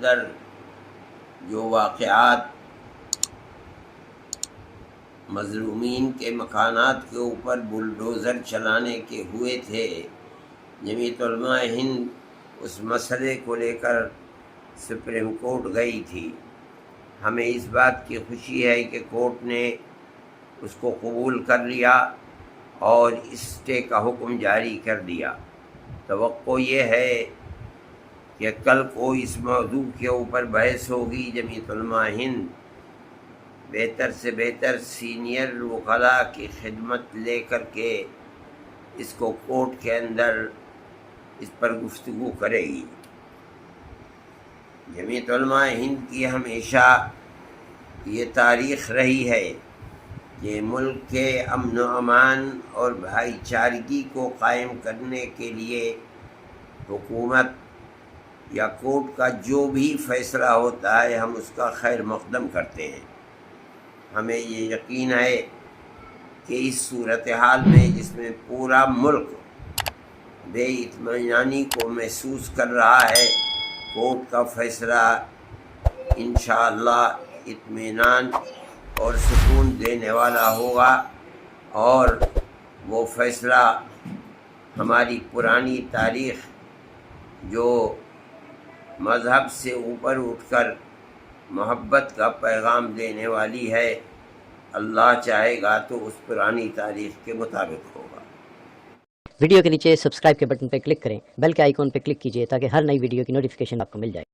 اندر جو واقعات مظلومین کے مکانات کے اوپر بلڈوزر چلانے کے ہوئے تھے، جمعیت علماء ہند اس مسئلے کو لے کر سپریم کورٹ گئی تھی۔ ہمیں اس بات کی خوشی ہے کہ کورٹ نے اس کو قبول کر لیا اور اسٹے کا حکم جاری کر دیا۔ توقع یہ ہے کہ کل کو اس موضوع کے اوپر بحث ہوگی۔ جمعیت علماء ہند بہتر سے بہتر سینئر وکلاء کی خدمت لے کر کے اس کو کورٹ کے اندر اس پر گفتگو کرے گی۔ جمعیت علماء ہند کی ہمیشہ یہ تاریخ رہی ہے کہ ملک کے امن و امان اور بھائی چارگی کو قائم کرنے کے لیے حکومت یا کورٹ کا جو بھی فیصلہ ہوتا ہے ہم اس کا خیر مقدم کرتے ہیں۔ ہمیں یہ یقین ہے کہ اس صورتحال میں جس میں پورا ملک بے اطمینانی کو محسوس کر رہا ہے، کورٹ کا فیصلہ انشاءاللہ اطمینان اور سکون دینے والا ہوگا، اور وہ فیصلہ ہماری پرانی تاریخ جو مذہب سے اوپر اٹھ کر محبت کا پیغام دینے والی ہے، اللہ چاہے گا تو اس پرانی تاریخ کے مطابق ہوگا۔ ویڈیو کے نیچے سبسکرائب کے بٹن پر کلک کریں، بیل کے آئیکن پر کلک کیجئے تاکہ ہر نئی ویڈیو کی نوٹیفیکیشن آپ کو مل جائے۔